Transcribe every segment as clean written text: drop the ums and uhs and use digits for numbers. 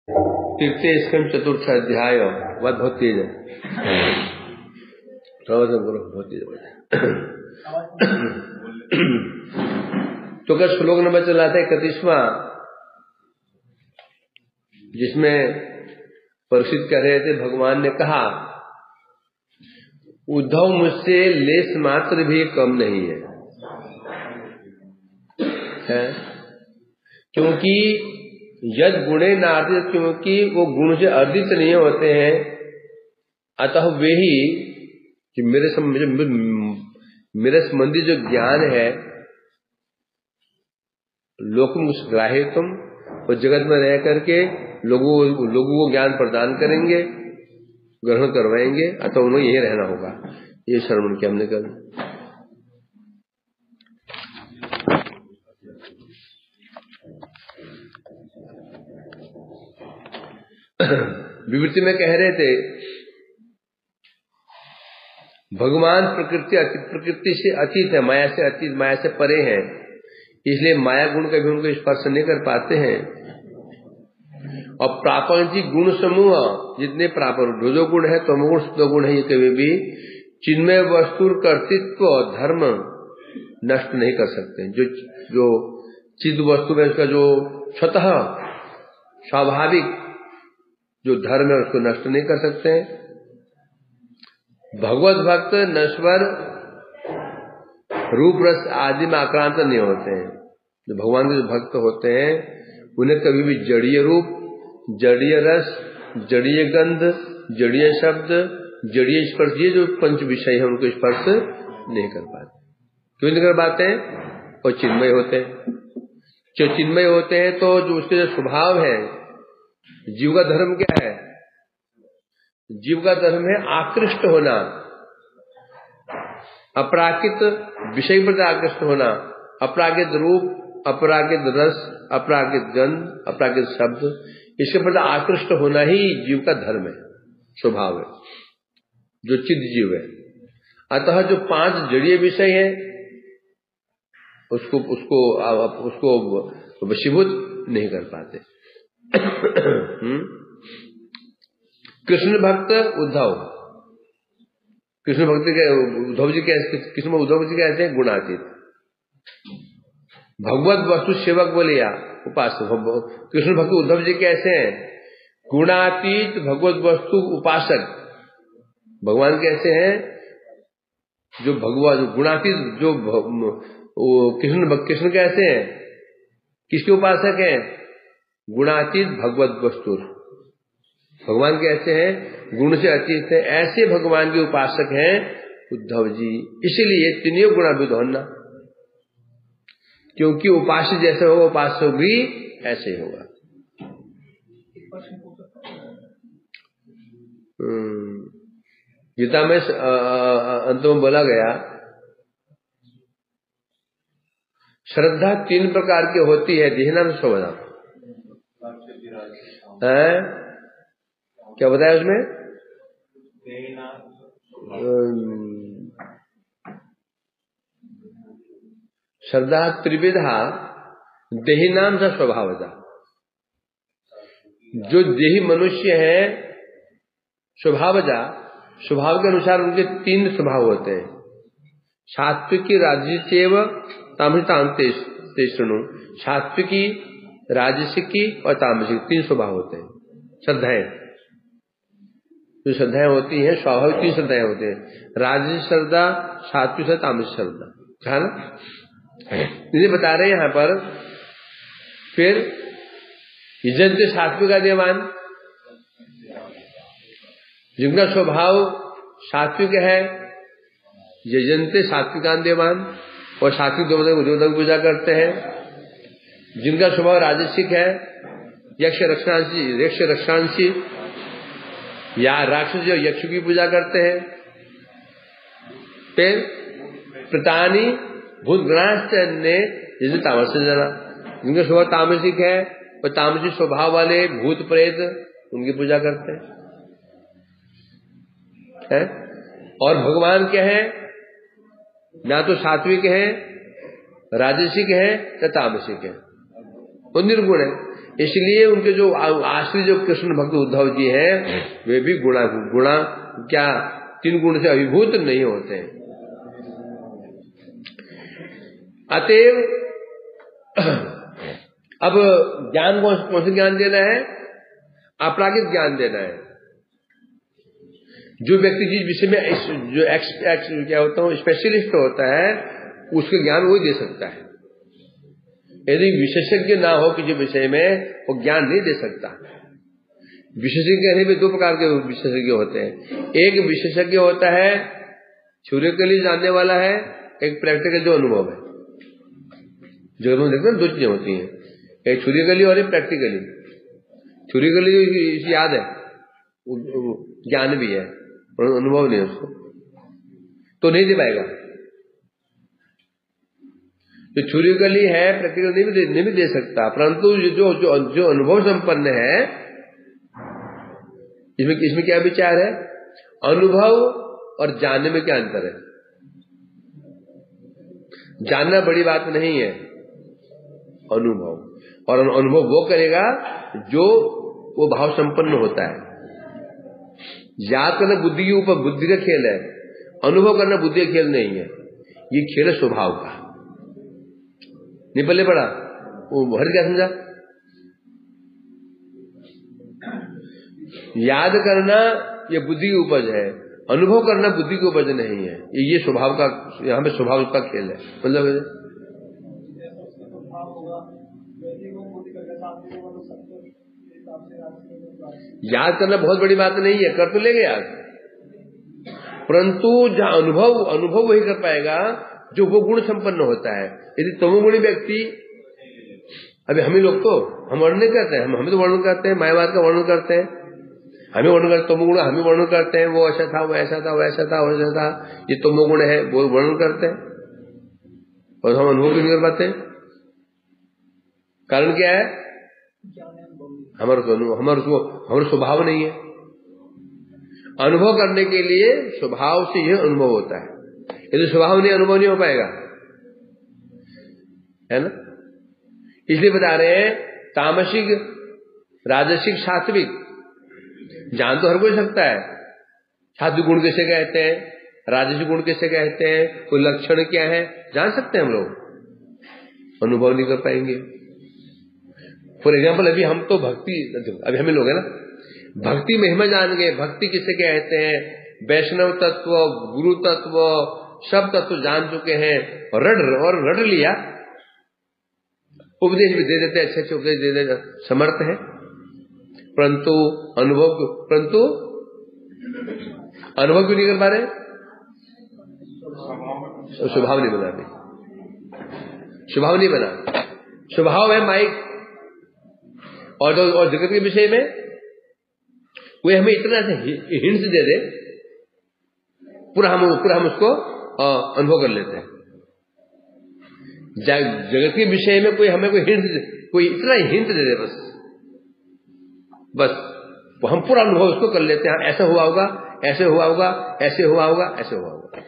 तृतीय स्कंद 4th अध्याय। बात बहुत तेज है, बहुत तेज तो क्या श्लोक नंबर चल रहा था 31वां, जिसमें परीक्षित कह रहे थे भगवान ने कहा उद्धव मुझसे लेस मात्र भी कम नहीं है, क्योंकि यद गुणे नार्जित, क्योंकि वो गुण से अर्जित नहीं होते हैं, अतः वे ही कि मेरे संबंधी जो ज्ञान है लोकम ग्राह्य तुम और जगत में रह करके लोगों को ज्ञान प्रदान करेंगे, ग्रहण करवाएंगे, अतः उन्हें यही रहना होगा। ये श्रवण किया हमने कल। विवृत्ति में कह रहे थे भगवान प्रकृति से अतीत है, माया से अतीत, माया से परे हैं, इसलिए माया गुण कभी उनको स्पर्श नहीं कर पाते हैं। और प्रापंचिक गुण समूह जितने जो गुण है, तमोगुण सत्वगुण है, ये कभी भी चिन्मय वस्तु कर्तृत्व धर्म नष्ट नहीं कर सकते। जो चिद वस्तु में उसका जो स्वतः स्वाभाविक जो धर्म है उसको नष्ट नहीं कर सकते हैं। भगवत भक्त नश्वर रूप रस आदि में आक्रांत नहीं होते हैं। जो भगवान के जो भक्त होते हैं उन्हें कभी भी जड़ीय रूप, जड़ीय रस, जड़ीय गंध, जड़ीय शब्द, जड़ीय स्पर्श, ये जो पंच विषय है उनको स्पर्श नहीं कर पाते। क्यों नहीं कर पाते हैं? वो चिन्मय होते हैं। जो चिन्मय होते हैं तो जो उसके जो स्वभाव है, जीव का धर्म क्या है? जीव का धर्म है आकृष्ट होना, अपराकित विषय पर आकृष्ट होना, अपराकित रूप, अपराकित रस, अपराकित गंध, अपराकित शब्द, इसके प्रति आकृष्ट होना ही जीव का धर्म है, स्वभाव है, जो चिद जीव है। अतः जो 5 जड़ीय विषय है उसको वशीभूत नहीं कर पाते। कृष्ण भक्त उद्धव, कृष्ण भक्ति के उद्धव जी कैसे हैं? गुणातीत। भगवत वस्तु सेवक बोले या उपासक। कृष्ण भक्त उद्धव जी कैसे हैं? गुणातीत भगवत वस्तु उपासक। भगवान कैसे हैं? जो भगवान गुणातीत, जो कृष्ण कैसे हैं? किसके उपासक हैं? गुणातीत भगवत वस्तु। भगवान कैसे हैं? गुण से अतीत है। ऐसे भगवान के उपासक हैं उद्धव जी। इसीलिए तीनों गुणाभिद होना, क्योंकि उपास्य जैसे होगा उपास्य भी ऐसे ही होगा। गीता में अंत में बोला गया श्रद्धा 3 प्रकार की होती है। देहना में स्वभाव है, क्या बताया उसमें? श्रद्धा त्रिविधा देहिनाम सा स्वभावता। जो देही मनुष्य है स्वभावजा, स्वभाव के अनुसार उनके 3 स्वभाव होते हैं। सात्विकी, राजसीय, तामसिक। सात्विकी, राजसिकी और तामसिक 3 स्वभाव होते हैं। श्रद्धाएं, जो श्रद्धाएं होती हैं स्वाभाविक 3 श्रद्धाएं होती हैं। राजसिक श्रद्धा, सात्विक श्रद्धा, तामसिक श्रद्धा, है ना? इसे बता रहे हैं यहां पर। फिर यजन्ते सात्विक देवान, जिनका स्वभाव सात्विक है, यजन्ते सात्विकान देवान, और सात्विक देवता की पूजा करते हैं। जिनका स्वभाव राजसिक है, यक्ष रक्षांशी या राक्षस जो यक्ष की पूजा करते हैं। फिर प्रतानी भूत गणाश्चन्य जैसे तामसिक जना, जिनका स्वभाव तामसिक है और तामसिक स्वभाव वाले भूत प्रेत उनकी पूजा करते हैं। और भगवान क्या है? ना तो सात्विक है, राजसिक है, या तामसिक है, वो निर्गुण है। इसलिए उनके जो आश्रित जो कृष्ण भक्त उद्धव जी हैं वे भी गुणा क्या 3 गुण से अभिभूत नहीं होते हैं। अतएव अब ज्ञान कौन से ज्ञान देना है? अपरागिक ज्ञान देना है। जो व्यक्ति जिस विषय में जो क्या होता है स्पेशलिस्ट होता है उसके ज्ञान वो दे सकता है। यदि विशेषज्ञ ना हो किसी विषय में वो ज्ञान नहीं दे सकता। विशेषज्ञ कहने में 2 प्रकार के विशेषज्ञ होते हैं। एक विशेषज्ञ होता है थ्योरिटिकली जानने वाला है, एक प्रैक्टिकल जो अनुभव है। जो अनुभव देखते हैं 2 चीजें होती हैं, एक थ्योरिटिकली और एक प्रैक्टिकली। थ्योरिटिकली याद है, ज्ञान भी है और अनुभव नहीं उसको, तो नहीं दे पाएगा। जो थ्योरिटिकली है प्रैक्टिकल नहीं भी दे सकता, परंतु जो अनुभव संपन्न है इसमें क्या विचार है? अनुभव और जानने में क्या अंतर है? जानना बड़ी बात नहीं है, अनुभव। और अनुभव वो करेगा जो वो भाव संपन्न होता है। याद करना बुद्धि के ऊपर, बुद्धि का खेल है। अनुभव करना बुद्धि का खेल नहीं है, ये खेल है स्वभाव का। नहीं पल्ले पड़ा वो हर क्या समझा? याद करना ये बुद्धि की उपज है, अनुभव करना बुद्धि की उपज नहीं है। ये स्वभाव का, यहाँ पे स्वभाव का खेल है। मतलब याद करना बहुत बड़ी बात नहीं है, कर तो लेंगे याद, परंतु जहां अनुभव वही कर पाएगा जो वो गुण संपन्न होता है। यदि तमोगुणी व्यक्ति, अभी हम ही लोग तो हम वर्णन नहीं करते हैं, हमें तो वर्णन करते हैं, मायावाद का वर्णन करते हैं, हमें वर्णन करते, तमोगुण हमें वर्णन करते हैं, वो ऐसा था, वो ऐसा था, वैसा था, वैसा था, ये तमोगुण है, वो वर्णन करते हैं और हम अनुभव भी नहीं कर पाते। कारण क्या है? हमारा स्वभाव नहीं है। अनुभव करने के लिए स्वभाव से यह अनुभव होता है। यदि स्वभाव नहीं, अनुभव नहीं हो पाएगा, है ना? इसलिए बता रहे हैं तामसिक, राजसिक, सात्विक। जान तो हर कोई सकता है सात्विक गुण कैसे कहते हैं, राजसिक गुण कैसे कहते हैं, कोई लक्षण क्या है, जान सकते हैं हम लोग, अनुभव नहीं कर पाएंगे। फॉर एग्जाम्पल अभी हम तो भक्ति, अभी हमें लोग है ना, भक्ति महिमा जान गए, भक्ति किसे कहते हैं, वैष्णव तत्व, गुरु तत्व, सब तत्व जान चुके हैं और रट लिया, उपदेश भी दे देते, अच्छे उपदेश दे देते, समर्थ है, परंतु अनुभव क्यों नहीं कर पा रहे? स्वभाव नहीं बना रहे, स्वभाव नहीं बना। स्वभाव है माइक और जगत के विषय में कोई हमें इतना से हिंट्स दे दे, पूरा हम उसको अनुभव कर लेते हैं। जगत के विषय में कोई हमें कोई इतना हिंट दे दे, बस हम पूरा अनुभव उसको कर लेते हैं। ऐसा हुआ होगा, ऐसे हुआ होगा, ऐसे हुआ होगा, ऐसे हुआ होगा।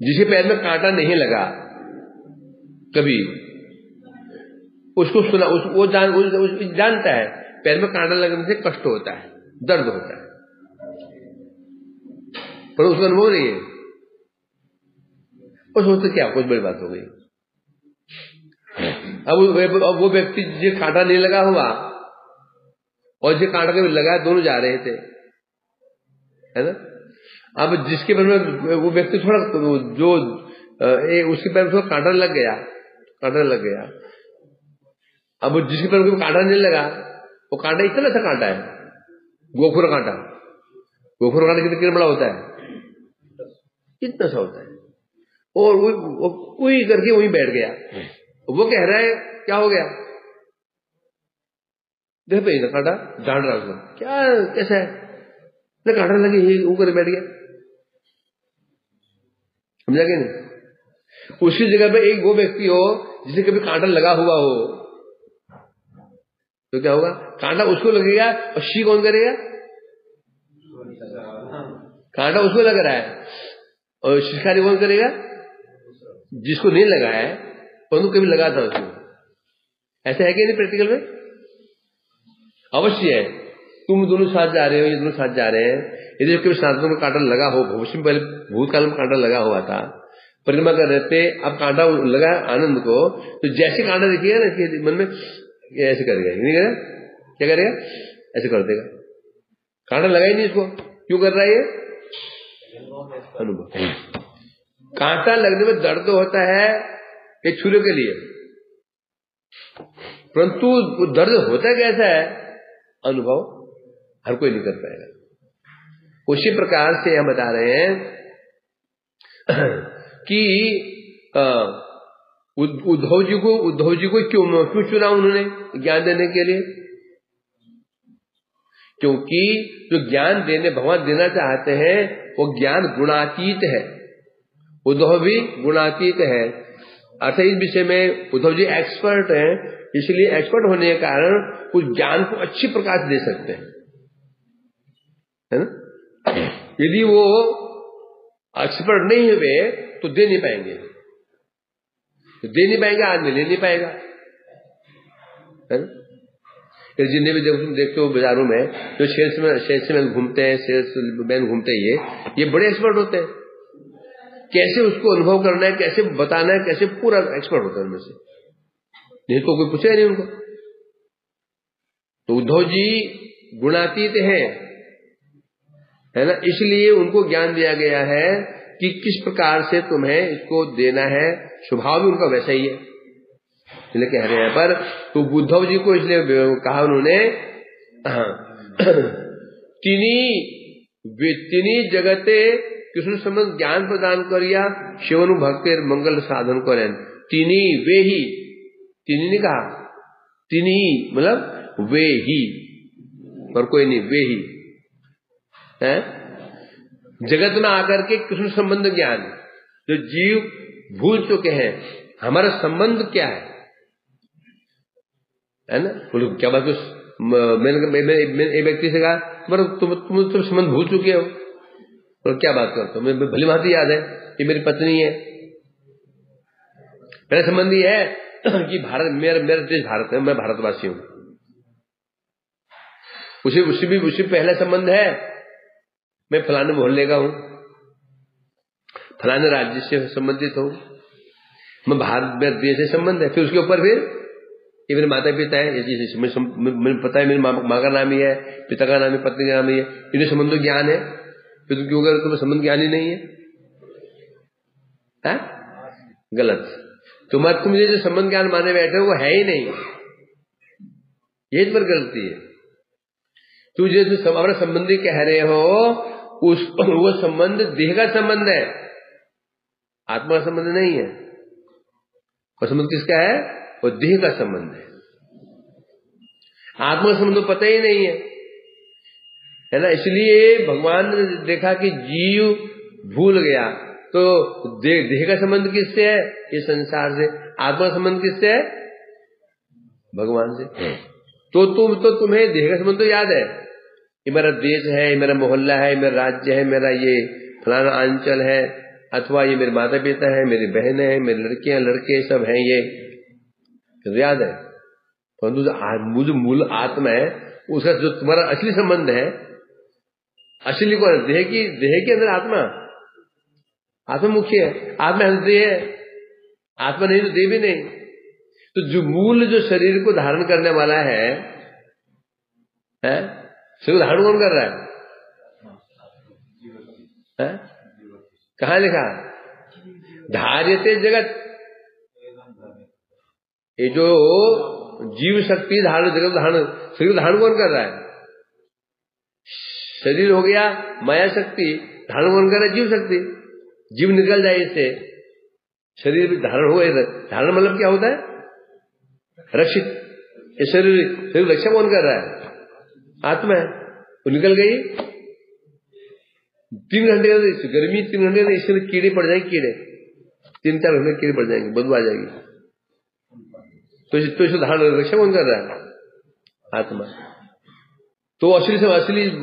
जिसके पैर में कांटा नहीं लगा कभी, उसको सुना, वो जानता है पैर में कांटा लगने से कष्ट होता है, दर्द होता है, पर उसका अनुभव नहीं है। वो सोचते क्या कुछ बड़ी बात हो गई। अब वो व्यक्ति जिसे कांटा नहीं लगा हुआ और जिसे कांटा कभी लगा, दोनों जा रहे थे, है ना। अब जिसके पैर में वो व्यक्ति थोड़ा जो उसके पैर में थोड़ा कांटा लग गया, अब जिसके पैर में कांटा नहीं लगा, वो कांटा इतना सा कांटा है, गोखुर कांटा कितना बड़ा होता है, इतना सा होता है, और वो कोई करके वहीं बैठ गया। वो कह रहा है क्या हो गया, देख पे कांटा डांट रहा उसको, क्या कैसा है, ना कांटा लगे वो कर बैठ गया, समझा कि नहीं। उसकी जगह पे एक वो व्यक्ति हो जिसे कभी कांटा लगा हुआ हो, तो क्या होगा, कांटा उसको लगेगा और शी कौन करेगा, कांटा उसको लग रहा है और शिकारी कौन करेगा, जिसको नहीं लगा है परंतु कभी लगा था उसको। ऐसा है कि नहीं प्रैक्टिकल में? अवश्य है। तुम दोनों साथ जा रहे हो, ये दोनों साथ जा रहे हैं, यदि कभी सनातन में कांटा लगा हो, भविष्य में पहले भूतकाल में कांटा लगा हुआ था, परिक्रमा कर रहे थे, अब कांटा लगा आनंद को, तो जैसे कांटा देखिएगा ना इसके मन में ऐसे करेगा, नहीं करेगा? क्या करेगा? ऐसे कर देगा। कांटा लगा ही नहीं इसको, क्यों कर रहा है ये? अनुभव। कांटा लगने में दर्द होता है एक छुरे के लिए, परंतु दर्द होता कैसा है अनुभव हर कोई नहीं कर पाएगा। उसी प्रकार से हम बता रहे हैं कि उद्धव जी को क्यों चुना उन्होंने ज्ञान देने के लिए? क्योंकि जो ज्ञान देने भगवान देना चाहते हैं वो ज्ञान गुणातीत है। उद्धव भी गुणातीत है, अर्थात इस विषय में उद्धव जी एक्सपर्ट हैं, इसलिए एक्सपर्ट होने के कारण उस ज्ञान को अच्छी प्रकाश दे सकते हैं, है ना? यदि वो एक्सपर्ट नहीं हुए तो दे नहीं पाएंगे, आदमी ले नहीं पाएगा, है ना? जितने भी तुम देखते हो बाजारों में जो सेल्समैन घूमते हैं, सेल्समैन घूमते हैं, ये बड़े एक्सपर्ट होते हैं। कैसे उसको अनुभव करना है, कैसे बताना है, कैसे पूरा एक्सपर्ट होता है उनमें से, नहीं तो कोई पूछेगा नहीं उनको। तो उद्धव जी गुणातीत हैं, है ना? इसलिए उनको ज्ञान दिया गया है कि किस प्रकार से तुम्हें इसको देना है। स्वभाव भी उनका वैसा ही है, इसलिए कह रहे हैं। पर तो उद्धव जी को इसलिए कहा उन्होंने तिनी जगते कृष्ण संबंध ज्ञान प्रदान करिया शिवनु भक्ति मंगल साधन करें। तिनी वे ही, तिनी ने कहा, तिनी मतलब वे ही, और कोई नहीं, वे ही है जगत में आकर के कृष्ण संबंध ज्ञान जो जीव भूल चुके हैं, हमारा संबंध क्या है ना? बोलो क्या बात? मैंने एक व्यक्ति से कहा तुम संबंध भूल चुके हो, और क्या बात करते हो? मैं भली भांति याद है कि मेरी पत्नी है, मेरा संबंध ये है कि भारत मेरा देश भारत है, मैं भारतवासी हूं। उसी पहला संबंध है, मैं फलाने मोहल्ले का हूं, फलाने राज्य से संबंधित हूं, मैं भारत मेरे देश से संबंध है। फिर उसके ऊपर फिर ये मेरे माता पिता है, ये मुझे पता है मेरी माँ का नाम ही है, पिता का नाम है, पत्नी का नाम ही है, इन्हें संबंध ज्ञान है। फिर तुम क्यों कर तुम्हें संबंध ज्ञान ही नहीं है? गलत। तुम जो संबंध ज्ञान माने बैठे हो वो है ही नहीं, ये पर गलती है। तू जैसे हमारा संबंधी कह रहे हो वो संबंध देह का संबंध है, आत्मा का संबंध नहीं है। और संबंध किसका है? वो देह का संबंध है, आत्मा का संबंध तो पता ही नहीं है ना? इसलिए भगवान ने देखा कि जीव भूल गया, तो देह का संबंध किससे है? ये संसार से। आत्मा का संबंध किससे है? भगवान से। तो तुम्हें देह का संबंध तो याद है, ये मेरा देश है, ये मेरा मोहल्ला है, मेरा राज्य है, मेरा ये फलाना अंचल है, अथवा ये मेरे माता पिता है, मेरी बहनें हैं, मेरी लड़कियां लड़के सब हैं, ये तो याद है। परंतु जो मूल आत्मा है उसका जो तुम्हारा असली संबंध है, असली कौन है? देह के अंदर आत्मा मुख्य है, आत्मा हृदय है, आत्मा नहीं तो देह भी नहीं। तो जो मूल जो शरीर को धारण करने वाला है शरीर धारण कौन कर रहा है? कहाँ लिखा? धार्यते जगत। ये जो जीव शक्ति धारण, जगत धारण, शरीर धारण कौन कर रहा है? शरीर हो गया माया शक्ति, धारण कौन कर रहा है? जीव शक्ति। जीव निकल जाए इससे, शरीर धारण हो। धारण मतलब क्या होता है? रक्षित। ये शरीर रक्षा कौन कर रहा है? आत्मा है। वो निकल गई 3 घंटे के गर्मी, 3 घंटे में इससे कीड़े पड़ जाएंगे, कीड़े 3-4 घंटे कीड़े पड़ जाएंगे, बदबू आ जाएगी। तो इसे धारण रक्षा कौन कर रहा है? आत्मा। तो असली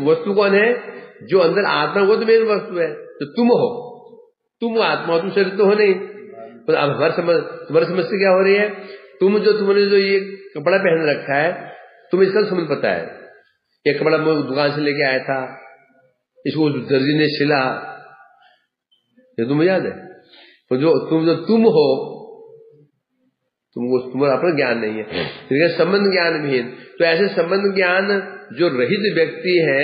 वस्तु कौन है? जो अंदर आत्मा, वो तो मेन वस्तु है। तो तुम हो, तुम आत्मा, तुम शरीर तो हो नहीं। तो अब तुम्हारी समस्या क्या हो रही है तुमने जो ये कपड़ा पहन रखा है, तुम्हें इसका समझ पता है। ये कपड़ा मैं दुकान से लेके आया था, इसको दर्जी ने सिला, ये तुम्हें याद है? तो जो तुम हो, तुमको तुम्हारा अपना ज्ञान नहीं है, लेकिन संबंध ज्ञान भी है। तो ऐसे संबंध ज्ञान जो रहित व्यक्ति है,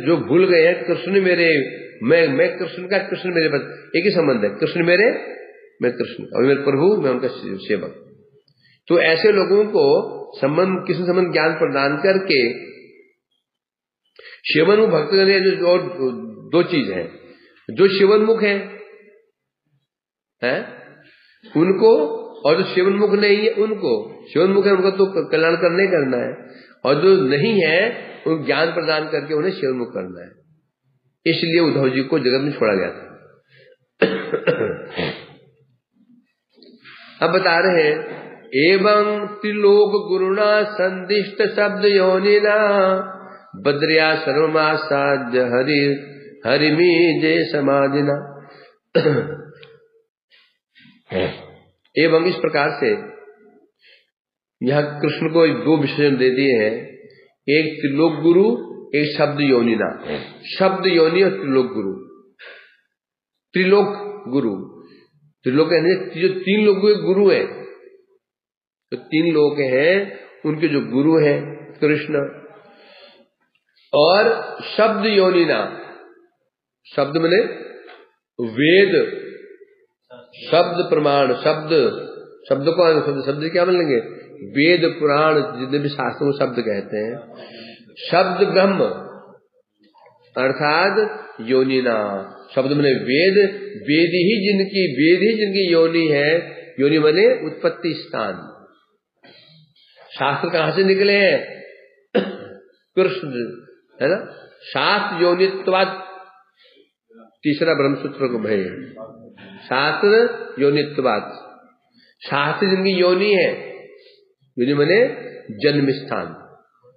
जो भूल गए हैं कृष्ण मेरे, मैं कृष्ण का, कृष्ण मेरे बस, एक ही संबंध है, कृष्ण मेरे, मैं कृष्ण, और मेरे प्रभु, मैं उनका सेवक। तो ऐसे लोगों को संबंध, किसी संबंध ज्ञान प्रदान करके शिवन्मुख भक्त जो दो चीज है, जो शिवन्मुख है उनको, और जो शिवन्मुख नहीं है उनको। शिवन्मुख है उनको तो कल्याण करने करना है, और जो नहीं है उनको ज्ञान प्रदान करके उन्हें शिवन्मुख करना है। इसलिए उद्धव जी को जगत में छोड़ा गया था। अब बता रहे हैं, एवं त्रिलोक गुरुणा संदिष्ट शब्द योनिना बद्रिया सर्वमासाद्य हरिमी जय समाधिना। एवं इस प्रकार से यहाँ कृष्ण को दो विशेषण दे दिए हैं, एक त्रिलोक गुरु, एक शब्द योनिना। शब्द योनि और त्रिलोक गुरु। त्रिलोक गुरु, त्रिलोक यानी जो तीन लोगों के गुरु हैं, तो तीन लोग हैं उनके जो गुरु हैं कृष्ण। और शब्द योनिना, शब्द माने वेद, शब्द प्रमाण, शब्द को शब्द क्या मानेंगे? वेद पुराण, जितने भी शास्त्रों को शब्द कहते हैं। शब्द ब्रह्म अर्थात योनिना, शब्द माने वेद, वेद ही जिनकी योनि है। योनि माने उत्पत्ति स्थान। शास्त्र कहां से निकले हैं? कृष्ण, है ना? शास्त्र योनित्वाद, तीसरा ब्रह्मसूत्र को भय, शास्त्र योनित्वाद। शास्त्र जिनकी योनि है, योनि माने जन्म स्थान।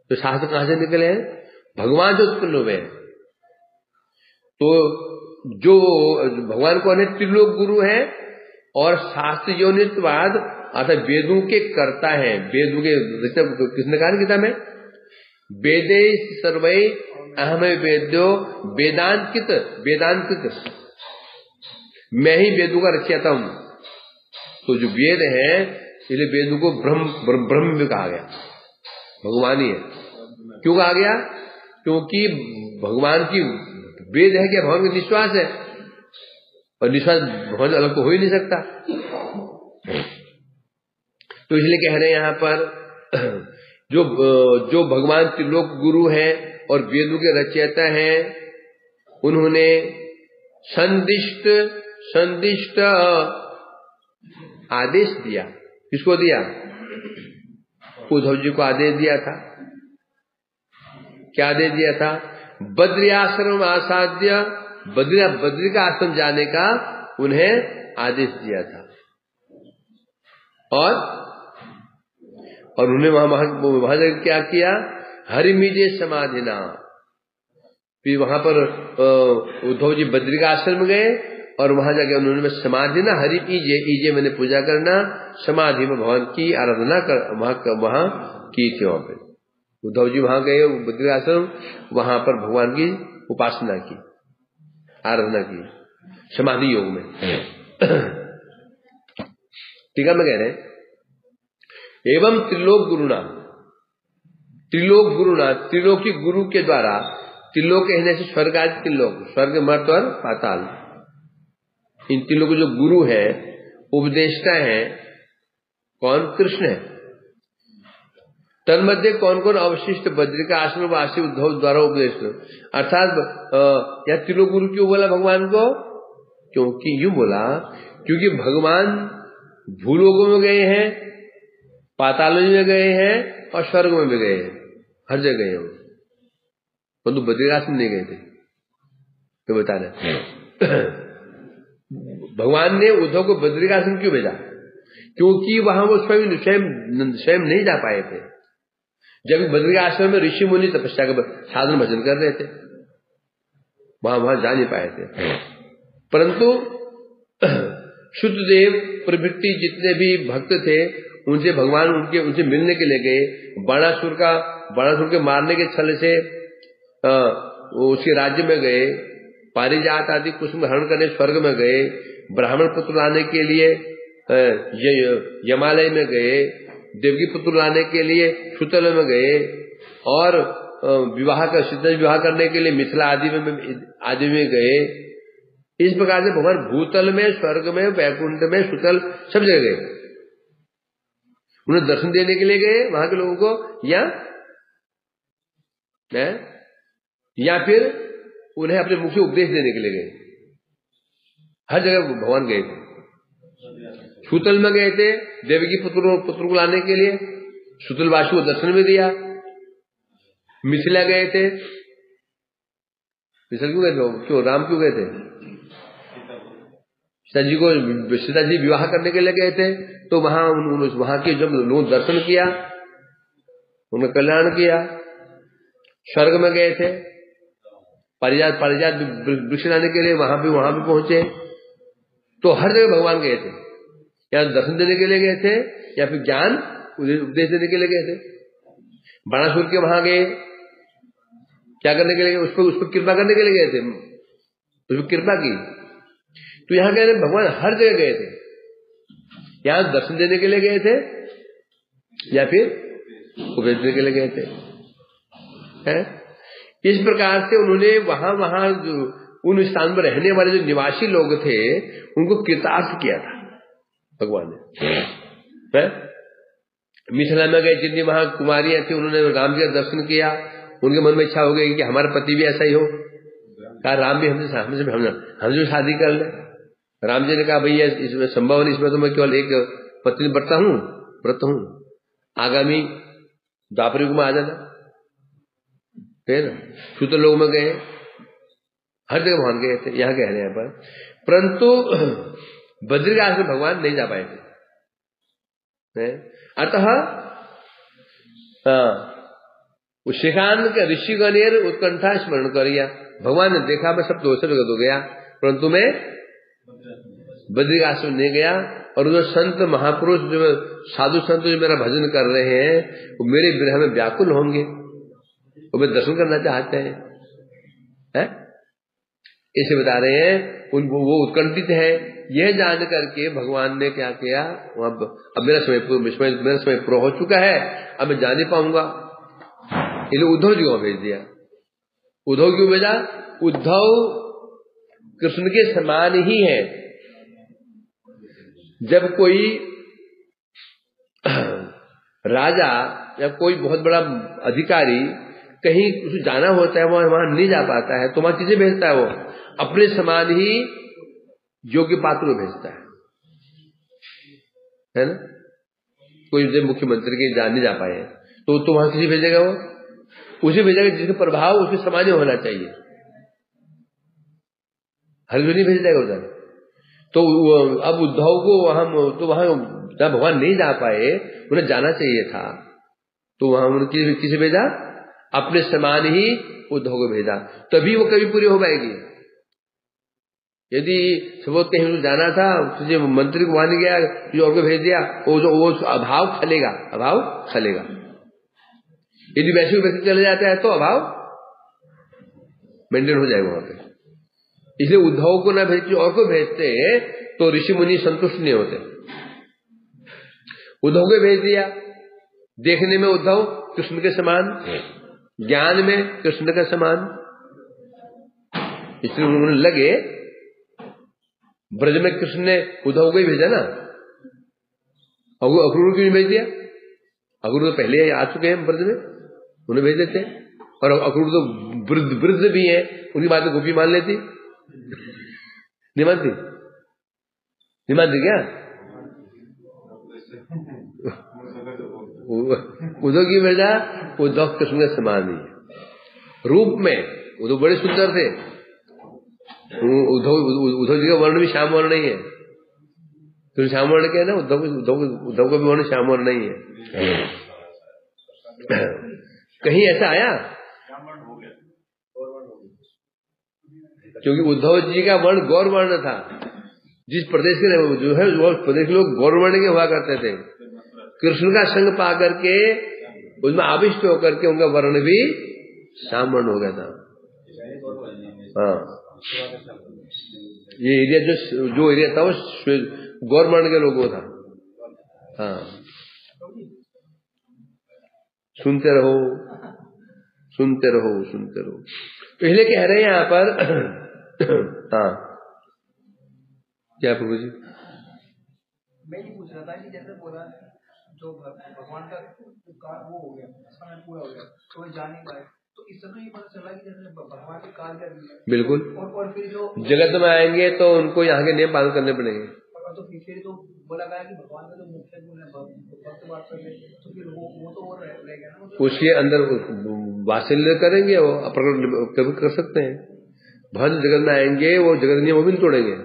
तो शास्त्र कहां से निकले हैं? भगवान जो उत्पन्न हुए हैं। तो जो भगवान कौन है? त्रिलोक गुरु है। और शास्त्र योनित्वाद अर्थात वेदों के कर्ता है। वेदों के, किसने कहा गीता में? वेदे सर्वै अहम वेद्यो वेदांकित, मैं ही वेदों का रचयिता हूं। तो जो वेद है, इसलिए वेदों को ब्रह्म भी कहा गया, भगवान ही है। क्यों कहा गया? क्योंकि भगवान की वेद है, क्या भगवान का निश्वास है, और निश्वास भगवान अलग तो हो ही नहीं सकता। तो इसलिए कह रहे हैं यहां पर जो भगवान त्रिलोक गुरु है और वेदों के रचयिता हैं, उन्होंने संदिष्ट आदेश दिया। किसको दिया? उद्धव जी को आदेश दिया था। क्या आदेश दिया था? बद्री आश्रम आसाद्य, बद्री का आश्रम जाने का उन्हें आदेश दिया था। और उन्होंने वहां जाकर क्या किया? हरिमीजे समाधिना। फिर वहां पर उद्धव जी बद्री का आश्रम गए और वहां जाके उन्होंने समाधि ना, हरि ईजे मैंने पूजा करना, समाधि में भगवान की आराधना कर वहां की थी। वहां पे उद्धव जी वहां गए बद्री आश्रम, वहां पर भगवान की उपासना की, आराधना की समाधि योग में। ठीक है, मैं कह रहे हैं एवं त्रिलोक गुरुना, त्रिलोकी गुरु के द्वारा, त्रिलोक कहने से स्वर्ग आदि त्रिलोक, स्वर्ग मर्त और पाताल, इन तीनों के जो गुरु है, उपदेष्टा है, कौन? कृष्ण है। तन्मध्य कौन कौन? अवशिष्ट बद्री का आश्रम वासी उद्धव द्वारा उपदेश। अर्थात यह त्रिलोक गुरु क्यों बोला भगवान को? क्योंकि यूं बोला क्योंकि भगवान भूलोकों में गए हैं, पातालों में गए हैं और स्वर्ग में भी गए हैं, हर जगह गए हैं, परंतु बद्रीनाथ में नहीं गए थे। तो बता रहे भगवान ने उद्धव को बद्रीनाथ क्यों भेजा? क्योंकि वहां वो स्वयं नहीं जा पाए थे। जब बद्री आश्रम में ऋषि मुनि तपस्या का साधन भजन कर रहे थे, वहां जा नहीं पाए थे। परंतु शुद्धदेव प्रभृति जितने भी भक्त थे, उनसे भगवान उनसे मिलने के लिए गए। बाणासुर के मारने के छल से उसके राज्य में गए। पारिजात आदि कुसुम हरण करने स्वर्ग में गए। ब्राह्मण पुत्र लाने के लिए यमालय में गए। देवकी पुत्र लाने के लिए सुतल में गए। और शीतल विवाह करने के लिए मिथिला आदि में गए। इस प्रकार से भगवान भूतल में, स्वर्ग में, वैकुंठ में, सुतल सब जगह गए। उन्हें दर्शन देने के लिए गए वहां के लोगों को, या फिर उन्हें अपने मुख से उपदेश देने के लिए गए। हर जगह भगवान गए थे। सुतल में गए थे देवकी पुत्र को लाने के लिए, सुतल वासु को दर्शन में दिया। मिथिला गए थे, मिथिला क्यों गए थे? क्यों राम क्यों गए थे? सीता जी विवाह करने के लिए गए थे, तो वहां के जब लोग दर्शन किया, उनका कल्याण किया। स्वर्ग में गए थे, पारिजात वृक्ष लाने के लिए वहां भी पहुंचे। तो हर जगह भगवान गए थे, या दर्शन देने के लिए गए थे, या फिर ज्ञान उपदेश देने के लिए गए थे। बाणासुर के वहां गए, क्या करने के लिए? उस पर कृपा करने के लिए गए थे, उस पर कृपा की। तो यहां कह रहे भगवान हर जगह गए थे, यहां दर्शन देने के लिए गए थे, या फिर उपदेश देने के लिए गए थे। इस प्रकार से उन्होंने वहां उन स्थान पर रहने वाले जो निवासी लोग थे उनको कृतार्थ किया था भगवान ने। मिथिला में गए, जितनी वहां कुमारियां थी उन्होंने राम जी का दर्शन किया। उनके मन में इच्छा हो गई कि हमारा पति भी ऐसा ही हो। कहा राम भी हमसे शादी कर ले। राम जी ने कहा भैया इसमें संभव नहीं, इसमें तो मैं केवल एक पत्नी व्रत हूं, आगामी द्वापर युग में आ जाना। फिर सूत्र लोग में गए, हर जगह भगवान गए थे, यहां कह रहे हैं पर, परंतु बद्रिकाश्रम में भगवान नहीं जा पाए थे। अतः शिखान के ऋषिगणेर उत्कंठा स्मरण करिया। भगवान ने देखा मैं सब जगह तो गया, परंतु मैं बद्रिकाश्रम नहीं गया। और जो संत महापुरुष, जो साधु संत जो मेरा भजन कर रहे हैं, वो मेरे विरह में व्याकुल होंगे, वो मैं दर्शन करना चाहते हैं। इसे बता रहे हैं वो उत्कंठित है। यह जान करके भगवान ने क्या किया, अब मेरा समय पूरा हो चुका है, अब मैं जा नहीं पाऊंगा, इसलिए उद्धव जी को भेज दिया। उद्धव क्यों भेजा? उद्धव कृष्ण के समान ही है। जब कोई राजा या कोई बहुत बड़ा अधिकारी कहीं उसे जाना होता है, वहां नहीं जा पाता है, तो वहां किसे भेजता है? वो अपने समान ही योग्य पात्र को भेजता है ना। कोई जब मुख्यमंत्री के जा नहीं जा पाए तो वहां किसे भेजेगा? वो उसे भेजेगा जिसका प्रभाव उसके समान होना चाहिए। हर कोई नहीं भेज जाएगा उधर। तो अब उद्धव को वहां जब भगवान नहीं जा पाए, उन्हें जाना चाहिए था, तो वहां उन्होंने किसे भेजा? अपने समान ही उद्धव को भेजा। तभी वो कभी पूरी हो पाएगी। यदि सबूत कहीं जाना था, तुझे मंत्री को वहां नहीं गया, तुझे और को भेज दिया, वो अभाव खलेगा। यदि वैसे व्यक्ति चले जाता है तो अभाव मेंटेन हो जाएगा वहां पे। इसलिए उद्धव को ना भेज और को भेजते तो ऋषि मुनि संतुष्ट नहीं होते। उद्धव को भेज दिया। देखने में उद्धव कृष्ण के समान, ज्ञान में कृष्ण के समान, इसलिए उन्होंने लगे। ब्रज में कृष्ण ने उद्धव को ही भेजा ना, अक्रूर क्यों नहीं भेज दिया? अक्रूर तो पहले आ चुके हैं ब्रज में, उन्हें भेज देते। और अक्रूर तो वृद्ध भी है, उनकी बात गोपी मान लेती, नहीं मानती क्या? उद्धव की भेजा? उद्धव कृष्ण के समान ही रूप में, वो तो बड़े सुंदर थे। उद्धव जी का वर्ण भी श्याम वर्ण नहीं है, तो श्याम वर्ण क्या है ना, उद्धव का भी वर्ण श्याम वर्ण नहीं है। कहीं ऐसा आया? क्योंकि उद्धव जी का वर्ण गौर वर्ण था। जिस प्रदेश के जो है वो प्रदेश के लोग गौर वर्ण के हुआ करते थे, कृष्ण का संग पा करके उसमें आविष्ट होकर के उनका वर्ण भी श्याम वर्ण हो गया था। हाँ, ये एरिया जो एरिया था वो गौर वर्ण के लोगों था। हाँ, सुनते रहो सुनते रहो सुनते रहो। तो इसलिए कह रहे हैं यहाँ पर हाँ, क्या प्रभु जी? मैं ये पूछ रहा था कि जैसे बोला जो भगवान का काल वो हो गया, समय पूरा हो गया तो वो जा नहीं पाए, तो इस समय ये पता चला कि जैसे भगवान के काल कर दिया। बिल्कुल। और फिर जो जगत में आएंगे तो उनको यहाँ के नियम पालन करने पड़ेंगे। तो फिर तो बोला गया कि भगवान का जो मुख्य गुण है भक्त बात कर रहे, तो फिर वो तो और रह गया ना, उसके अंदर वात्सल्य करेंगे, वो प्रकट कभी कर सकते हैं। भक्त जगत में आएंगे, वो जगत नियम वो भी तोड़ेंगे,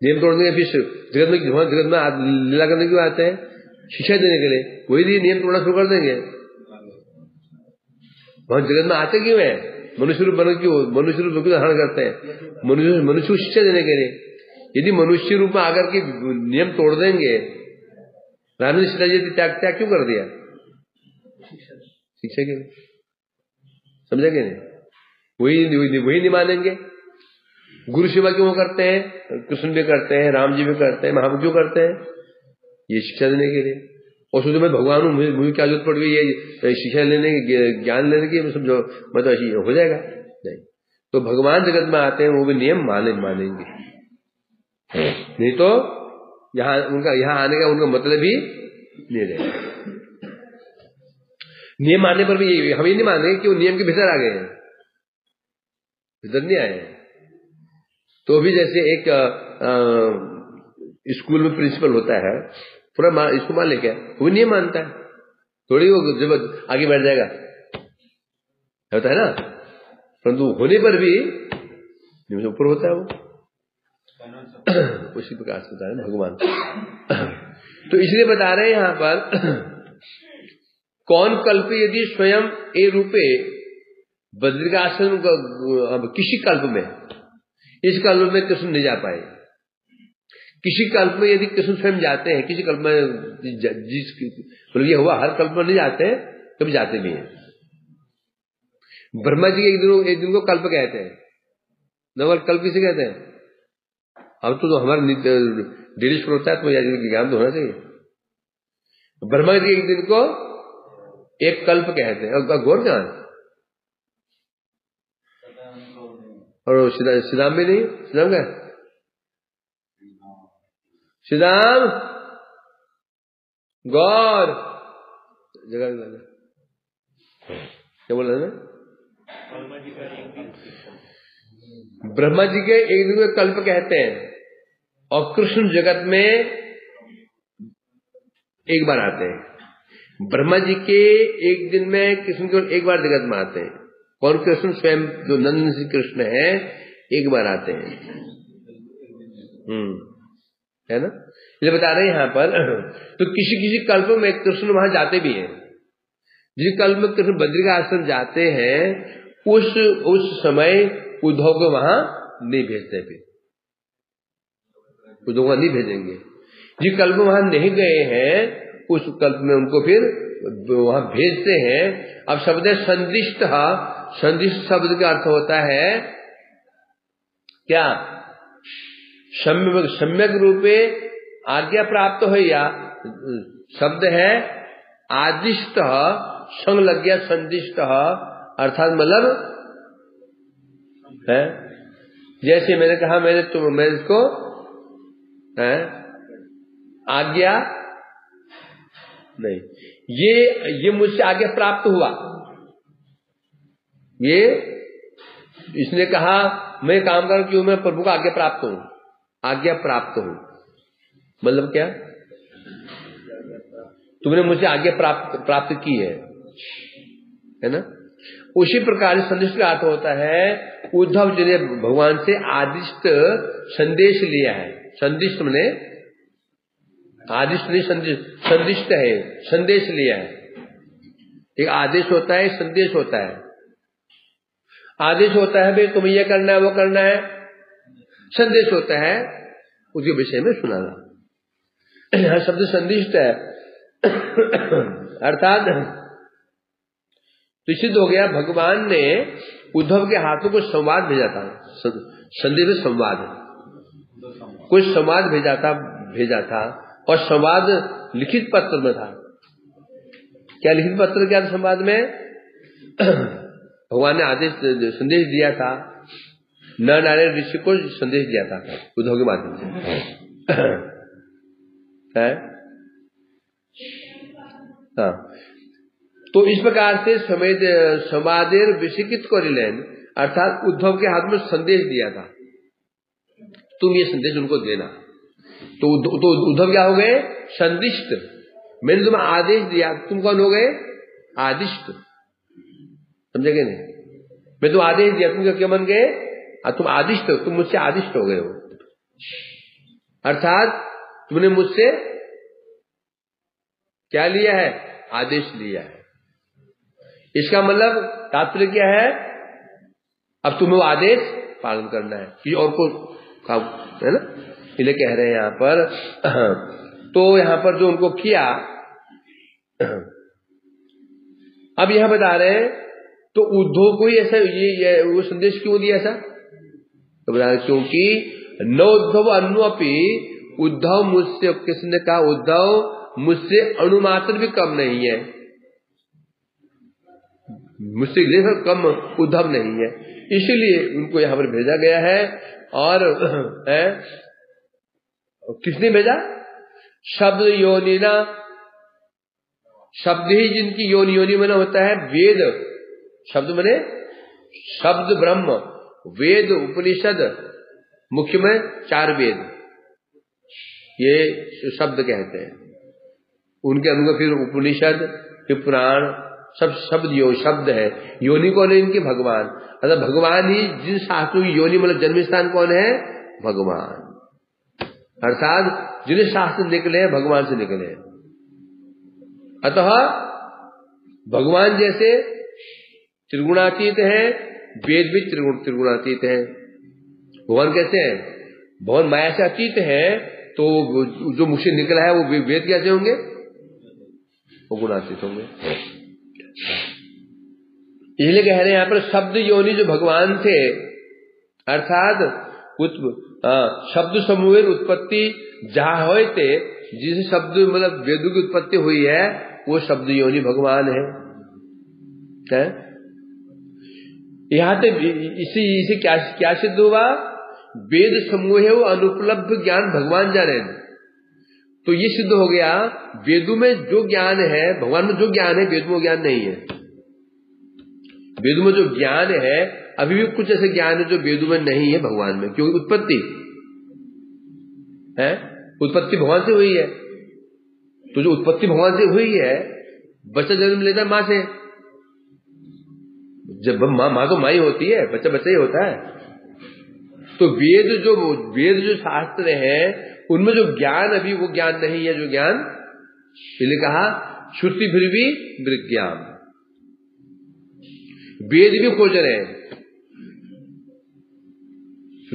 नियम तोड़ने के फिर जगत में लीला करने क्यों आते हैं? शिक्षा देने के लिए। वही नियम तोड़ना शुरू कर देंगे। वहां जगत में आते क्यों है? मनुष्य रूप बन क्यों, मनुष्य रूप क्यों धारण करते हैं? मनुष्य को शिक्षा देने के लिए। यदि मनुष्य रूप में आकर के नियम तोड़ देंगे, राम सीता जी त्याग क्यों कर दिया? शिक्षा के लिए। समझा कि नहीं? वही नहीं मानेंगे। गुरु सेवा क्यों करते हैं? कृष्ण भी करते हैं, राम जी भी करते हैं, महाप्रभु क्यों करते हैं? ये शिक्षा देने के लिए। और सोचो मैं भगवान हूँ, मुझे क्या जरूरत पड़ गई ये शिक्षा लेने की, ज्ञान लेने की, समझो मतलब ऐसी हो जाएगा? नहीं। तो भगवान जगत में आते हैं, वो भी नियम मानेंगे। नहीं तो यहाँ आने का उनका मतलब ही नहीं रहेगा। नियम मानने पर भी हम ये नहीं मानेंगे कि वो नियम के भीतर आ गए हैं, भीतर नहीं आए हैं। तो भी जैसे एक स्कूल में प्रिंसिपल होता है, पूरा इसको मान ले क्या, वो नहीं मानता है, थोड़ी वो जब आगे बढ़ जाएगा, होता है ना। परंतु होने पर भी ऊपर होता है वो। उसी प्रकार से बता रहे भगवान। तो इसलिए बता रहे हैं यहां पर, कौन कल्प यदि स्वयं ए रूपे बद्रिकाश्रम किसी कल्प में, इस कल्प में कृष्ण नहीं जा पाए। किसी कल्प में यदि कृष्ण स्वयं जाते हैं, किसी कल्प में मतलब ये हुआ हर कल्प में नहीं जाते हैं, कभी जाते भी हैं। ब्रह्मा जी एक दिन को कल्प कहते हैं, नवल कल्प किसे कहते हैं? अब तो हमारा डेली शुरू होता है, तो ज्ञान तो होना चाहिए। ब्रह्मा जी एक दिन को एक कल्प कहते हैं, और गौर कहां? और श्रीराम भी नहीं, श्रीराम क्या? श्रीराम गौर जगह क्या बोल रहे हैं? ब्रह्मा जी के एक दिन को कल्प कहते हैं, और कृष्ण जगत में एक बार आते हैं। ब्रह्मा जी के एक दिन में कृष्ण केवल एक बार जगत में आते हैं। कौन? कृष्ण स्वयं, जो नंद श्री कृष्ण है, एक बार आते हैं। है ना? ये बता रहे हैं यहाँ पर। तो किसी किसी कल्प में कृष्ण वहां जाते भी हैं। जिस कल्प में कृष्ण बद्रिका आश्रम जाते हैं, उस समय उद्धव को वहां नहीं भेजते, फिर उद्धव को नहीं भेजेंगे। जिस कल्प में वहां नहीं गए हैं, उस कल्प में उनको फिर वहां भेजते हैं। अब शब्द है संदिष्ट। संदिष्ट शब्द का अर्थ होता है क्या? सम्यक रूपे आज्ञा प्राप्त हो, या शब्द है आदिष्ट संलग्न संदिष्ट, अर्थात मतलब है जैसे मैंने कहा, मैं इसको आज्ञा नहीं, ये मुझसे आज्ञा प्राप्त हुआ। ये इसने कहा मैं काम कर क्यों, मैं प्रभु का आज्ञा प्राप्त हूं, आज्ञा प्राप्त हूं। मतलब क्या? तुमने मुझे आज्ञा प्राप्त की है ना? उसी प्रकार संदिष्ट का अर्थ होता है, उद्धव जी ने भगवान से आदिष्ट संदेश लिया है। संदिष्ट मैंने आदिष्ट नहीं, संदिष्ट है, संदेश लिया है। एक आदेश होता है, संदेश होता है। आदेश होता है भाई तुम्हें ये करना है, वो करना है। संदेश होता है उसके विषय में सुनाना। यहां शब्द संदिष्ट है, अर्थात तो सिद्ध हो गया भगवान ने उद्धव के हाथों को संवाद भेजा था, संदेश में संवाद, कुछ संवाद भेजा था और संवाद लिखित पत्र में था। क्या लिखित पत्र क्या था संवाद में? भगवान ने आदेश संदेश दिया था, नर नारायण ऋषि को संदेश दिया था उद्धव के माध्यम से। है? हाँ, तो इस प्रकार से संवादेर विषयित करिलेन, अर्थात उद्धव के हाथ में संदेश दिया था, तुम ये संदेश उनको देना। तो उद्धव क्या हो गए? संदिष्ट। मैंने तुम्हें आदेश दिया, तुम कौन हो गए? आदिष्ट। समझे नहीं? मैं तुम आदेश दिया, तुम क्या बन गए? तुम आदिष्ट हो, तुम मुझसे आदिष्ट हो गए हो, अर्थात तुमने मुझसे क्या लिया है? आदेश लिया है। इसका मतलब तात्पर्य क्या है? अब तुम्हें वो आदेश पालन करना है, कि और को है ना, इसलिए कह रहे हैं यहां पर। तो यहां पर जो उनको किया, अब यह बता रहे हैं तो उद्धव को ही ऐसा ये वो संदेश क्यों दिया ऐसा? तो बता रहे क्योंकि न उद्धव अन्नुअपि, उद्धव मुझसे, किसने कहा? उद्धव मुझसे अणुमात्र भी कम नहीं है, मुझसे लेकर कम उद्धव नहीं है, इसीलिए उनको यहां पर भेजा गया है। और किसने भेजा? शब्द योनिना, शब्द ही जिनकी योनि मना होता है वेद, शब्द मने शब्द ब्रह्म, वेद उपनिषद, मुख्य में 4 वेद, ये शब्द कहते हैं। उनके अनुसार फिर उपनिषद, फिर पुराण, सब शब्द है। योनि कौन है इनकी? भगवान। अर्थात भगवान ही जिन शास्त्रों की योनि मतलब जन्म स्थान कौन है? भगवान। अर्थात जिन शास्त्र निकले हैं भगवान से निकले हैं। अतः भगवान जैसे त्रिगुणातीत है, वेद भी त्रिगुणातीत है। भगवान कैसे हैं? भगवान माया से अतीत है, तो जो मुझसे निकला है वो वेद कैसे होंगे? वो गुणातीत होंगे। इसलिए कह रहे हैं यहां पर शब्द योनि जो भगवान थे, अर्थात शब्द समूह उत्पत्ति जहां हुए थे, जिस शब्द मतलब वेदों की उत्पत्ति हुई है, वो शब्द योनि भगवान है? यहां तक इसे क्या सिद्ध हुआ? वेद समूह है वो अनुपलब्ध ज्ञान भगवान जाने। तो ये सिद्ध हो गया वेदों में जो ज्ञान है, भगवान में जो ज्ञान है, वेदों में ज्ञान नहीं है। वेदों में जो ज्ञान है, अभी भी कुछ ऐसे ज्ञान है जो वेदों में नहीं है भगवान में, क्योंकि उत्पत्ति है, उत्पत्ति भगवान से हुई है। तो जो उत्पत्ति भगवान से हुई है, बच्चा जन्म लेता है मां से, जब मां तो मां ही होती है, बच्चा बच्चा ही होता है। तो वेद जो शास्त्र है, उनमें जो ज्ञान अभी वो ज्ञान नहीं है, जो ज्ञान इसलिए कहा श्रुति फिर भी विज्ञान। वेद भी खोज रहे हैं,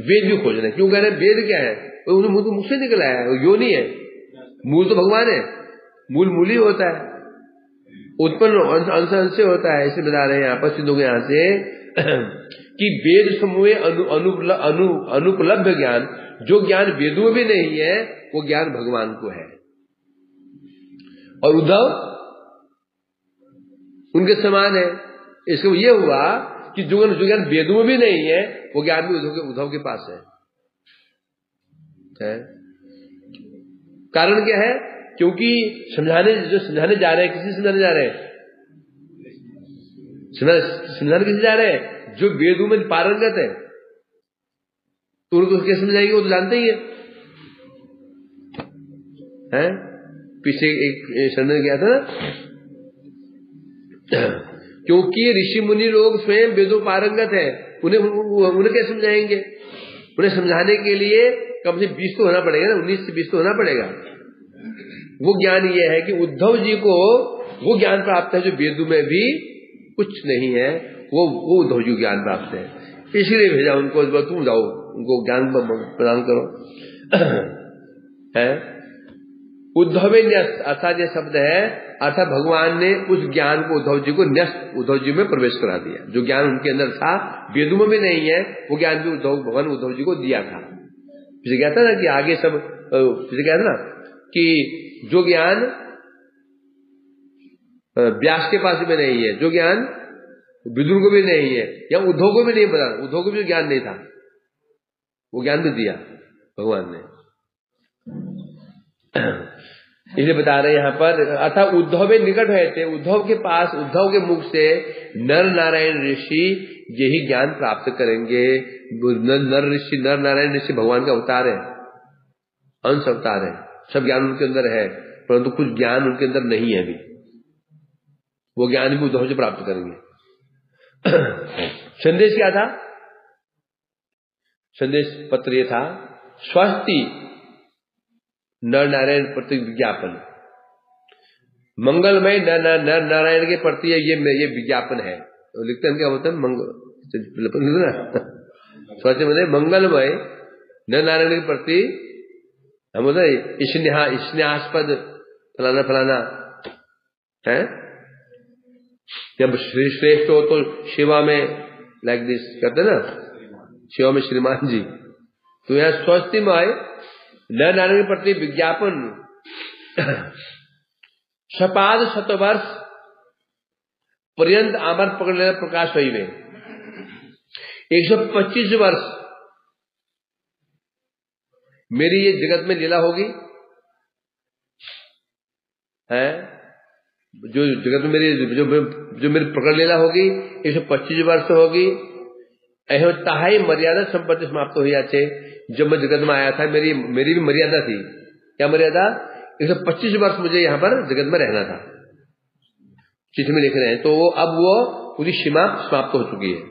वेद भी खोज रहे हैं। क्यों कह रहे हैं? वेद क्या है? उन्हें मुख से निकला है, वो योनि है। मूल तो भगवान है, मूल ही होता है, उत्पन्न अंश से होता है। इसे बता रहे हैं यहाँ पर सिद्धों के यहां से कि वेद समूह अनुपलब्ध ज्ञान, जो ज्ञान वेदों में भी नहीं है, वो ज्ञान भगवान को है। और उद्धव उनके समान है। इसका ये हुआ कि जो ज्ञान वेदों में भी नहीं है, वो ज्ञान भी उद्धव के पास है। कारण क्या है? क्योंकि समझाने जा रहे हैं, किसी समझाने जा रहे हैं? समझाने किसी जा रहे हैं? जो वेदों में पारंगत है, तो उनको कैसे समझाएंगे? वो तो जानते ही है? पीछे एक शरण गया था ना, क्योंकि ऋषि मुनि लोग स्वयं वेदों पारंगत है, उन्हें कैसे समझाएंगे? उन्हें समझाने के लिए कम से 20 तो होना पड़ेगा ना, 19 से 20 तो होना पड़ेगा। वो ज्ञान ये है कि उद्धव जी को वो ज्ञान प्राप्त है जो वेदों में भी कुछ नहीं है, वो उद्धव जी ज्ञान प्राप्त है। इसलिए भेजा उनको, तुम जाओ उनको ज्ञान प्रदान करो। है उद्धवे न्यस्त अर्थात यह शब्द है, अर्थात भगवान ने उस ज्ञान को उद्धव जी को न्यस्त उद्धव जी में प्रवेश करा दिया। जो ज्ञान उनके अंदर था, वेदों में भी नहीं है, वो ज्ञान भी भगवान उद्धव जी को दिया था। पीछे क्या था ना कि आगे सब पीछे क्या था ना कि जो ज्ञान व्यास के पास भी नहीं है, जो ज्ञान विदुर को भी नहीं है, या उद्धव को भी नहीं पता, उद्धव को भी ज्ञान नहीं था, वो ज्ञान भी दिया भगवान ने। इसलिए बता रहे यहाँ पर, अर्थात उद्धव में निकट हुए थे, उद्धव के पास, उद्धव के मुख से नर नारायण ऋषि यही ज्ञान प्राप्त करेंगे। नर नारायण ऋषि भगवान का अवतार है, अंश अवतार है, सब ज्ञान उनके अंदर है, परंतु कुछ ज्ञान उनके अंदर नहीं है अभी, वो ज्ञान भी उद्धव से प्राप्त करेंगे। संदेश क्या था? संदेश पत्र ये था, स्वस्ति नर नारायण प्रति विज्ञापन, मंगलमय नर नारायण के प्रति ये विज्ञापन है। तो लिखते हैं क्या होता है, स्वच्छ मतलब मंगलमय नर नारायण के प्रति, हम बोलते हैं स्नेहास्पद फलाना फलाना है। जब श्रेष्ठ हो तो शिवा में लाइक दिस कहते ना, शिवा में श्रीमान जी, तो यह स्वस्तिमय नर नारायण के प्रति विज्ञापन, सपाद शतवर्ष पर्यंत आमर पकड़ लेना प्रकाश हुई में 125 वर्ष मेरी ये जगत में लीला होगी है, जो जगत में मेरी जो मेरी प्रकट लीला होगी 125 वर्ष होगी। एहो ताहाई मर्यादा संपत्ति समाप्त हो जाते। जब मैं जगत में आया था, मेरी भी मर्यादा थी। क्या मर्यादा? 125 वर्ष मुझे यहाँ पर जगत में रहना था, चिट्ठी में लिख रहे हैं। तो अब वो पूरी सीमा समाप्त हो चुकी है।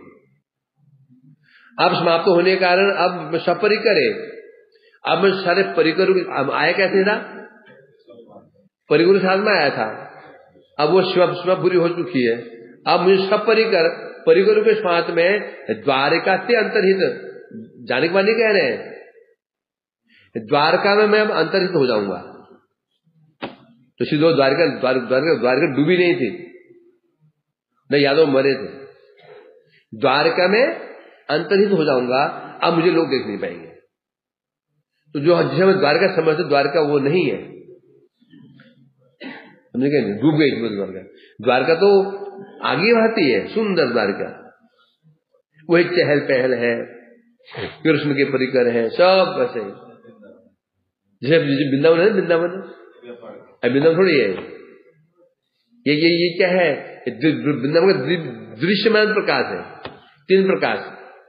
अब समाप्त होने के कारण अब सपरिकर है, अब मैं सारे परिकरों आया कैसे था, परिकर साथ में आया था, अब वो सीमा पूरी हो चुकी है। अब मुझे सपरिकर परिकरों के साथ में द्वारिका से अंतर्हित जाने के बाद नहीं कह रहे हैं, द्वारका में मैं अब अंतर्हित हो जाऊंगा। तो सीधो द्वारका डूबी नहीं थी, न यादव मरे थे, द्वारका में अंतर्हित हो जाऊंगा। अब मुझे लोग देख नहीं पाएंगे। तो जो जिसे मैं द्वारका समझते, द्वारका वो नहीं है, समझे क्या? डूब गई द्वारका। द्वारका तो आगे बहती है, सुंदर द्वारका, वही चहल पहल है, कृष्ण के परिकर है, सब वैसे जैसे वृंदावन है। वृंदावन थोड़ी है ये क्या है? वृंदावन का दृश्यमान प्रकाश है। 3 प्रकाश,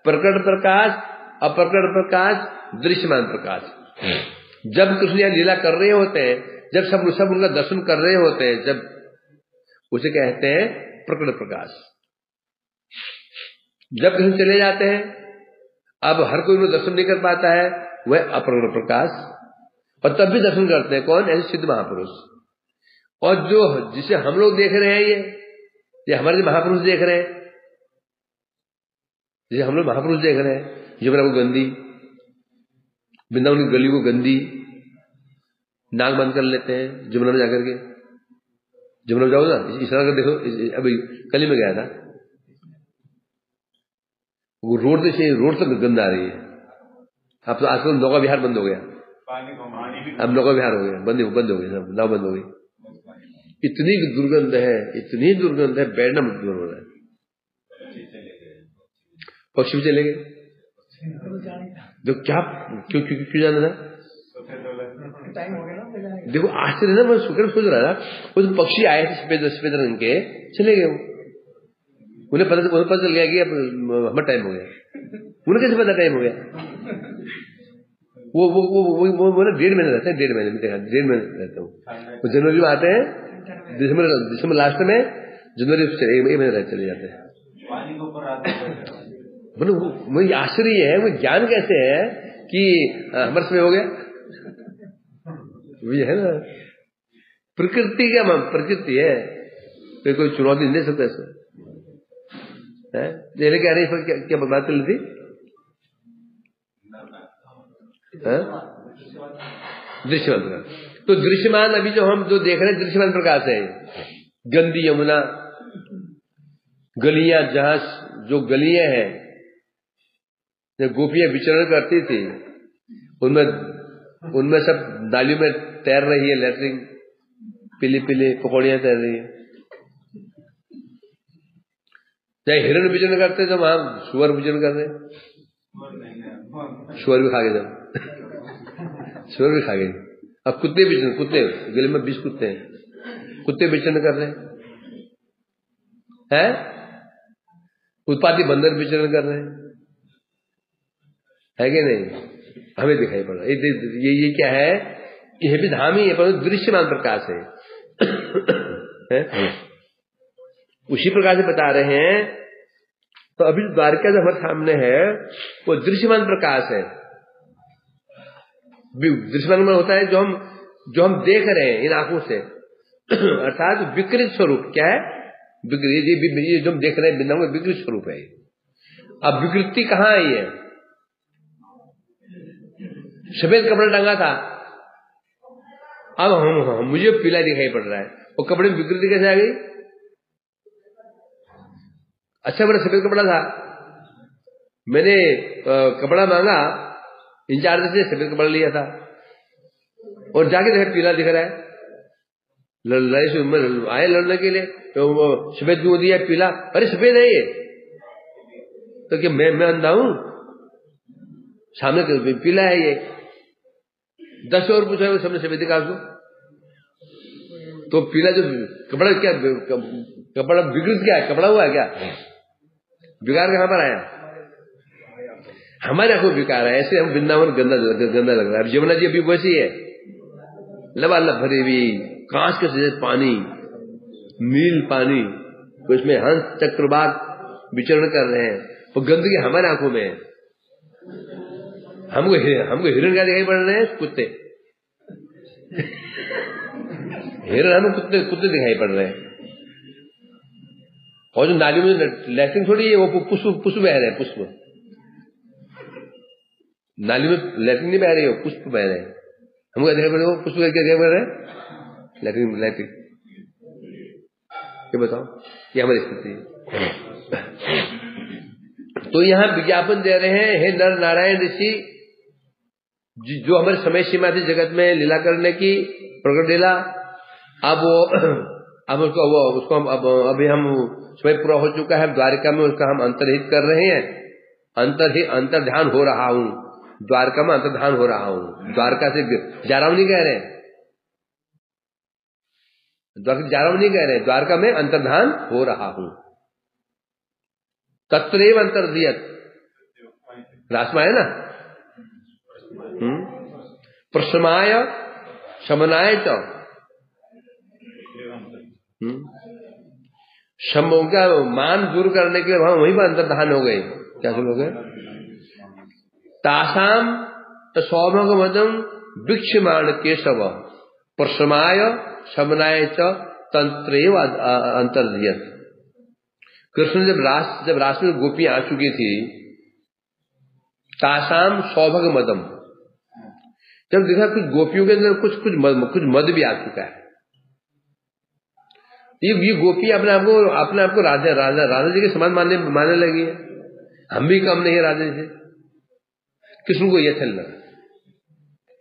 प्रकट प्रकाश, अप्रकट प्रकाश, दृश्यमान प्रकाश। जब कृष्ण यहाँ लीला कर रहे होते हैं, जब सब उनका दर्शन कर रहे होते हैं, जब उसे कहते हैं प्रकट प्रकाश। जब कृष्ण चले जाते हैं, अब हर कोई उन्हें दर्शन नहीं कर पाता है, वह अप्रकट प्रकाश। और तब भी दर्शन करते हैं कौन? ऐसे सिद्ध महापुरुष। और जो जिसे हम लोग देख रहे हैं, ये हमारे महापुरुष देख रहे हैं, जिसे हम लोग महापुरुष देख रहे हैं, यमुना को गंदी, वृंदावन की गली को गंदी, नाक बंद कर लेते हैं जमुना में जाकर के। जमुना में जाओ ना, इशारा कर देखो, अभी कल ही में गया था, वो रोड तक गंद आ रही है। अब तो आजकल नौका विहार बंद हो गया, अब नौका विहार हो गया, बंद हो गया, सब नाव बंद हो गई। इतनी दुर्गंध है, इतनी दुर्गंध है, बैठना मजबूर हो रहा है। पक्षी भी चले गए, तो क्या क्यों जाना था? देखो आश्चर्य ना, मैं सोच रहा था, वो तो पक्षी आए थे सफेद रंग के, चले गए। उन्हें पता चल गया कि अब हमारा टाइम हो गया। उन्हें कैसे पता टाइम हो गया? वो ना 1.5 महीने रहते हैं, 1.5 महीने में देखा, 1.5 महीने रहता हूँ। वो जनवरी में आते हैं, दिसंबर लास्ट में, जनवरी से 1 महीने चले जाते हैं। बोलो मुझे आश्चर्य है, वो ज्ञान कैसे है कि हमारे समय हो गया। ये है ना प्रकृति का, प्रकृति है, कोई चुनौती नहीं दे सकता इसको है। देने क्या रही, क्या बात चल रही थी? दृश्यवंत। तो दृश्यमान अभी जो हम जो देख रहे हैं दृश्यमान प्रकाश है। गंदी यमुना, गलियां, जहां जो गलियां हैं, जब गोपियां विचरण करती थी, उनमें सब नालियों में तैर रही है लैट्रिन, पीली पीली पकौड़ियां तैर रही है। चाहे हिरण विचरण करते तो वहां सुअर विचरण कर रहे, सुअर भी खा गए, जब सुअर भी खा गए। अब कुत्ते विचरण, कुत्ते गले में 20 कुत्ते हैं, कुत्ते विचरण कर रहे हैं, उत्पाती बंदर विचरण कर रहे हैं, है कि नहीं? हमें दिखाई पड़ रहा है। ये क्या है? यह भी धाम ही है, परंतु दृश्यमान प्रकाश है? उसी प्रकार से बता रहे हैं। तो अभी द्वारका जो हमारे सामने है वो दृश्यमान प्रकाश है। दृश्यमान में होता है जो हम देख रहे हैं इन आंखों से, अर्थात विकृत स्वरूप। क्या है? विकृत, जो हम देख रहे हैं बिंदाओं में विकृत स्वरूप है। अब विकृति कहाँ आई है? सफेद कपड़ा टंगा था, अब मुझे पीला दिखाई पड़ रहा है, वो कपड़े में विकृति कैसे आ गई? अच्छा बड़ा सफेद कपड़ा था, मैंने कपड़ा मांगा, इंचार्ज से सफेद कपड़ा लिया था, और जाके देखा पीला दिख रहा है। लड़ाई से आए लड़ने के लिए, तो वो सफेद क्यों दिया पीला? अरे सफेद है ये। तो क्या मैं अंधा हूं? सामने पीला है ये। 10 और पूछा, सबने सफेद दिखा उसको। तो पीला जो कपड़ा, क्या कपड़ा विकृत, क्या है? कपड़ा हुआ है क्या? विकार कहां पर आया? हमारे आंखों विकार है। ऐसे हम वृंदावन गंदा लग रहा है। यमुना जी अभी वैसी है, लबालब भरी हुई, कांच के जैसे पानी, नील पानी, उसमें हंस चक्रवात विचरण कर रहे हैं, वो गंदगी हमारे आंखों में है। हमको हिरण क्या दिखाई पड़ रहे हैं? कुत्ते। हिरण हमें कुत्ते दिखाई पड़ रहे हैं। और जो नाली में लैट्रिन थोड़ी है, वो पुष्प बह रहे हैं। पुष्प नाली में लैट्रिन नहीं बह रही है, पुष्प बह रहे हैं। हमको दिखाई पड़ रहे हैं पुष्प क्या दिखाई पड़ रहे हैं? लैट्रिन। ये बताओ, ये हमारी स्थिति है। तो यहां विज्ञापन दे रहे हैं, हे नर नारायण ऋषि, जो हमारे समय सीमा थी जगत में लीला करने की, प्रकट लीला, अब उसको हम अभी हम समय पूरा हो चुका है, द्वारका में उसका हम अंतर्हित कर रहे हैं। अंतर्ध्यान हो रहा हूं, द्वारका में अंतर्ध्यान हो रहा हूं। द्वारका से जा रहा हूं नहीं कह रहे, द्वारका जा रहा हूं नहीं कह रहे, द्वारका में अंतर्ध्यान हो रहा हूं। तत्रैव अंतर्धियत, रासमा है ना, प्रशमाय शमनाय च, का मान दूर करने के लिए वहां वहीं पर अंतर्धान हो गए। क्या शुरू हो गए? तासाम सौभगमदम वीक्षमाण केशव प्रशमाय शमनाय च तंत्रेव अंतर्धियत। कृष्ण जब रास में गोपियां आ चुकी थी, तासाम सौभग मदम, जब देखा कुछ गोपियों के अंदर कुछ मद भी आ चुका है। ये गोपी अपने आप को राधा जी के समान मानने लगी है। हम भी कम नहीं है राधा जी से। कृष्ण को ये अच्छा लगा,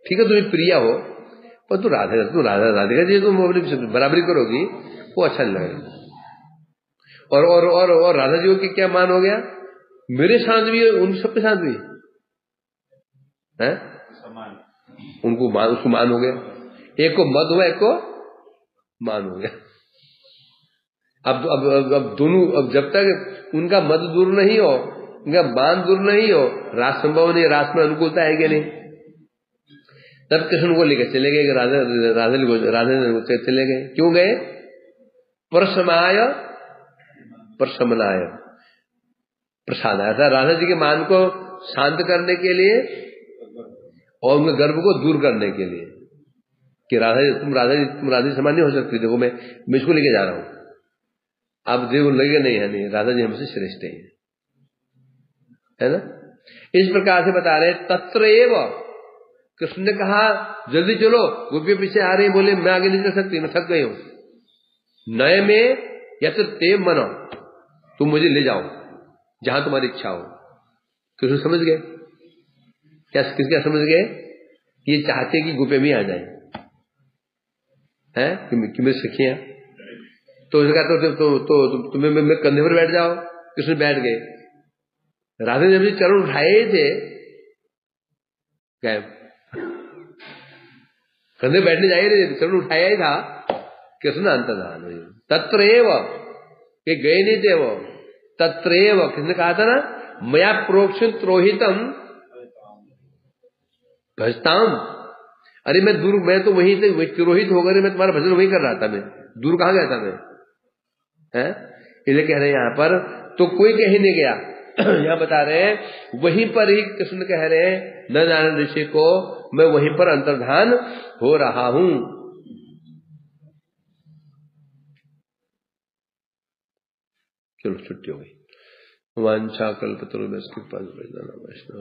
ठीक है तुम्हें प्रिया हो, पर तू राधिका जी तुम बराबरी करोगी, वो अच्छा नहीं लगेगा। और राधा जी को क्या मान हो गया? मेरे साथ भी, उन सबके साथ भी है, उसको मान हो गया। एक को मद हुआ, एक को मान हो गया। अब दोनों, अब जब तक उनका मद दूर नहीं हो, उनका मान दूर नहीं हो, रास संभव नहीं, रास में अनुकूलता है कि नहीं। तब कृष्ण को लेकर चले गए, राधे चले गए। क्यों गए? प्रशमाय प्रशमनाय, प्रसाद आया था राधा जी के मान को शांत करने के लिए और उनके गर्व को दूर करने के लिए, कि तुम राधा जी समान नहीं हो सकती। देखो मैं इसको लेके जा रहा हूं, आप देखो लगे नहीं, राधा जी हमसे श्रेष्ठ है ना। इस प्रकार से बता रहे तत्रैव, कृष्ण ने कहा जल्दी चलो, गोपियां पीछे आ रही, बोले मैं आगे नहीं चल सकती, मैं थक गई हूं, नए में या तो ते मनो, तुम मुझे ले जाओ जहां तुम्हारी इच्छा हो। कृष्ण समझ गए, क्या समझ गए, ये चाहते कि गोपियां भी आ जाए, हैं कि मेरी सखियां। तो उसने कहा तो तुम्हें मैं कंधे पर बैठ जाओ। कृष्ण बैठ गए। राधे जब जी चरण उठाए थे, कंधे बैठने जा ही रहे थे, चरण उठाया ही था, कृष्ण अंतर्धान हुए तत्रैव, कि गए नहीं थे वो, तत्रैव किसने कहा था ना, मया प्रोक्षण त्रोहितम भजताम। अरे मैं दूर, मैं तो वहीं से तिरोहित होकर मैं तुम्हारा भजन वहीं कर रहा था, मैं दूर कहाँ गया था मैं, है इसलिए कह रहे हैं यहां पर, तो कोई कहीं नहीं गया। यहां बता रहे हैं वहीं पर ही कृष्ण कह रहे हैं न नारायण ऋषि को, मैं वहीं पर अंतर्धान हो रहा हूं। चलो छुट्टी हो गई। वांछा कल्पतरुभ्यश्च कृपा वैष्णव